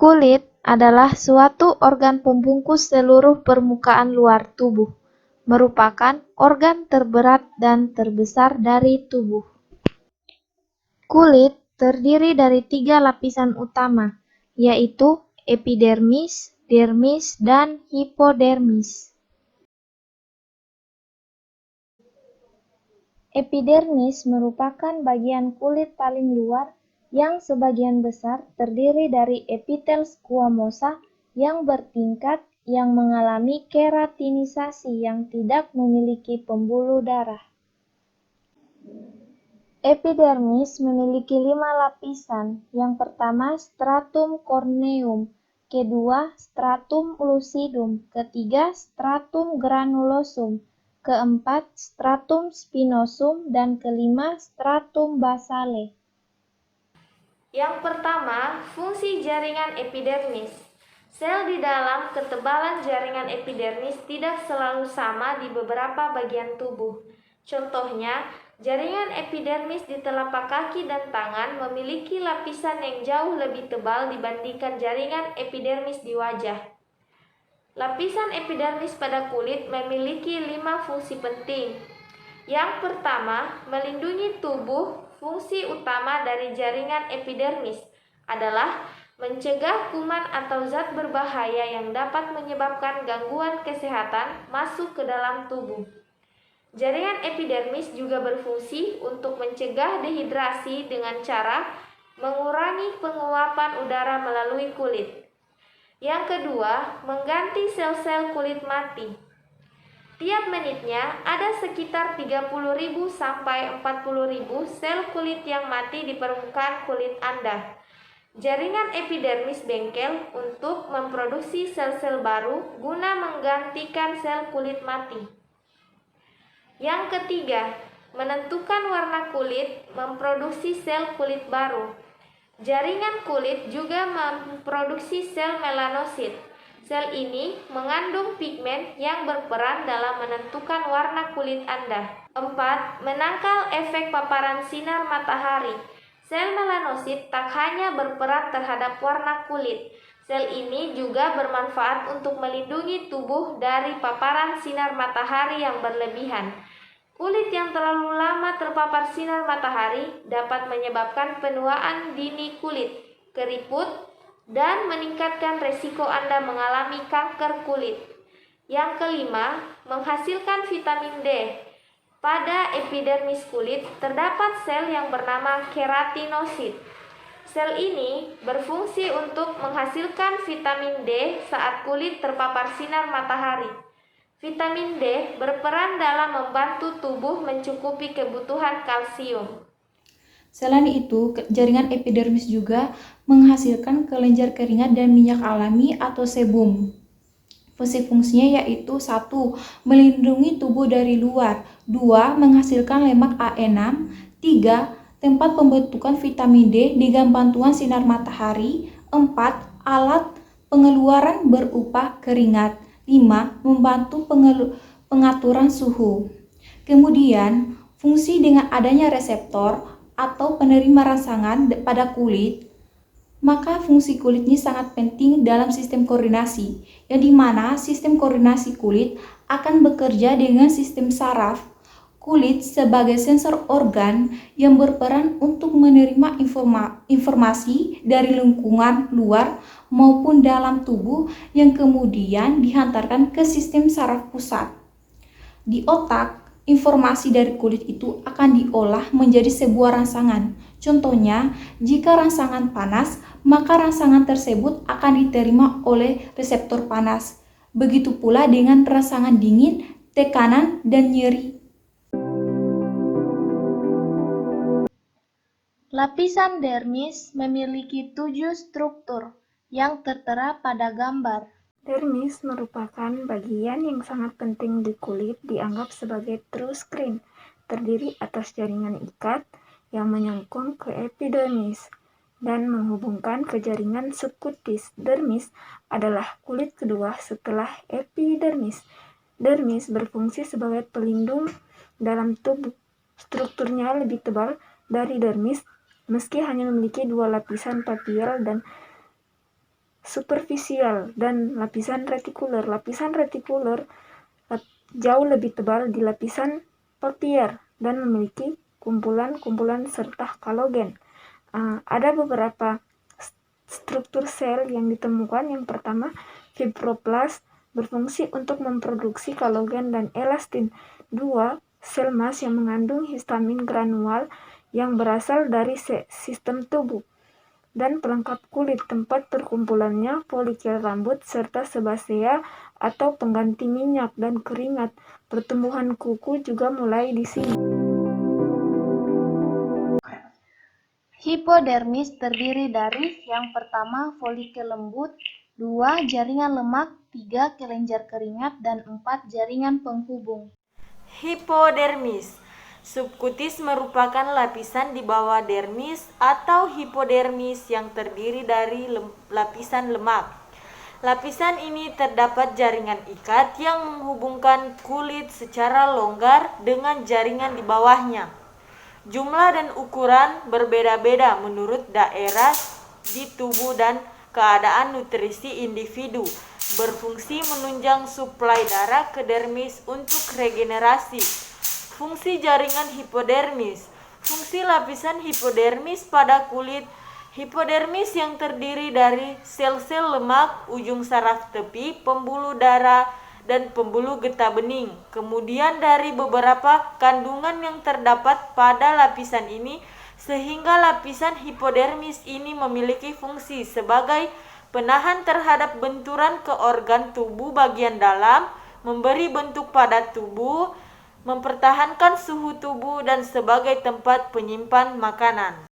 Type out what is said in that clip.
Kulit adalah suatu organ pembungkus seluruh permukaan luar tubuh, merupakan organ terberat dan terbesar dari tubuh. Kulit terdiri dari 3 lapisan utama, yaitu epidermis, dermis, dan hipodermis. Epidermis merupakan bagian kulit paling luar yang sebagian besar terdiri dari epitel squamosa yang bertingkat yang mengalami keratinisasi yang tidak memiliki pembuluh darah. Epidermis memiliki 5 lapisan. Yang pertama stratum corneum, kedua stratum lucidum, ketiga stratum granulosum, keempat stratum spinosum, dan kelima stratum basale. Yang pertama, fungsi jaringan epidermis. Sel di dalam ketebalan jaringan epidermis tidak selalu sama di beberapa bagian tubuh. Contohnya, jaringan epidermis di telapak kaki dan tangan memiliki lapisan yang jauh lebih tebal dibandingkan jaringan epidermis di wajah. Lapisan epidermis pada kulit memiliki 5 fungsi penting. Yang pertama, melindungi tubuh. Fungsi utama dari jaringan epidermis adalah mencegah kuman atau zat berbahaya yang dapat menyebabkan gangguan kesehatan masuk ke dalam tubuh. Jaringan epidermis juga berfungsi untuk mencegah dehidrasi dengan cara mengurangi penguapan udara melalui kulit. Yang kedua, mengganti sel-sel kulit mati. Tiap menitnya ada sekitar 30.000 sampai 40.000 sel kulit yang mati di permukaan kulit Anda. Jaringan epidermis bengkel untuk memproduksi sel-sel baru guna menggantikan sel kulit mati. Yang ketiga, menentukan warna kulit, memproduksi sel kulit baru. Jaringan kulit juga memproduksi sel melanosit. Sel ini mengandung pigmen yang berperan dalam menentukan warna kulit Anda. 4. Menangkal efek paparan sinar matahari. Sel melanosit tak hanya berperan terhadap warna kulit. Sel ini juga bermanfaat untuk melindungi tubuh dari paparan sinar matahari yang berlebihan. Kulit yang terlalu lama terpapar sinar matahari dapat menyebabkan penuaan dini kulit, keriput, dan meningkatkan resiko Anda mengalami kanker kulit. Yang kelima, menghasilkan vitamin D. Pada epidermis kulit terdapat sel yang bernama keratinosit. Sel ini berfungsi untuk menghasilkan vitamin D saat kulit terpapar sinar matahari. Vitamin D berperan dalam membantu tubuh mencukupi kebutuhan kalsium. Selain itu, jaringan epidermis juga menghasilkan kelenjar keringat dan minyak alami atau sebum. Fungsi-fungsinya yaitu 1. Melindungi tubuh dari luar, 2. Menghasilkan lemak AE6, 3. Tempat pembentukan vitamin D dengan bantuan sinar matahari, 4. Alat pengeluaran berupa keringat, 5. Membantu pengaturan suhu. Kemudian, fungsi dengan adanya reseptor atau penerima rangsangan pada kulit, maka fungsi kulit ini sangat penting dalam sistem koordinasi, yang dimana sistem koordinasi kulit akan bekerja dengan sistem saraf kulit sebagai sensor organ yang berperan untuk menerima informasi dari lingkungan luar maupun dalam tubuh yang kemudian dihantarkan ke sistem saraf pusat. Di otak, informasi dari kulit itu akan diolah menjadi sebuah rangsangan. Contohnya, jika rangsangan panas, maka rangsangan tersebut akan diterima oleh reseptor panas. Begitu pula dengan rangsangan dingin, tekanan, dan nyeri. Lapisan dermis memiliki 7 struktur yang tertera pada gambar. Dermis merupakan bagian yang sangat penting di kulit, dianggap sebagai true screen, terdiri atas jaringan ikat yang menyengkung ke epidermis dan menghubungkan ke jaringan subkutis. Dermis adalah kulit kedua setelah epidermis. Dermis berfungsi sebagai pelindung dalam tubuh. Strukturnya lebih tebal dari dermis, meski hanya memiliki 2 lapisan papial dan superficial dan lapisan retikuler. Lapisan retikuler jauh lebih tebal di lapisan papier dan memiliki kumpulan-kumpulan serta kolagen. Ada beberapa struktur sel yang ditemukan. Yang pertama, fibroblast berfungsi untuk memproduksi kolagen dan elastin. 2. Sel emas yang mengandung histamin granul yang berasal dari sistem tubuh. Dan pelengkap kulit, tempat berkumpulannya folikel rambut serta sebasea atau pengganti minyak dan keringat. Pertumbuhan kuku juga mulai di sini. Hipodermis terdiri dari yang pertama folikel lembut, 2 jaringan lemak, 3 kelenjar keringat, dan 4 jaringan penghubung. Hipodermis. Subkutis merupakan lapisan di bawah dermis atau hipodermis yang terdiri dari lapisan lemak. Lapisan ini terdapat jaringan ikat yang menghubungkan kulit secara longgar dengan jaringan di bawahnya. Jumlah dan ukuran berbeda-beda menurut daerah di tubuh dan keadaan nutrisi individu. Berfungsi menunjang suplai darah ke dermis untuk regenerasi. Fungsi jaringan hipodermis. Fungsi lapisan hipodermis pada kulit. Hipodermis yang terdiri dari sel-sel lemak, ujung saraf tepi, pembuluh darah, dan pembuluh getah bening. Kemudian dari beberapa kandungan yang terdapat pada lapisan ini, sehingga lapisan hipodermis ini memiliki fungsi sebagai penahan terhadap benturan ke organ tubuh bagian dalam, memberi bentuk pada tubuh, mempertahankan suhu tubuh, dan sebagai tempat penyimpan makanan.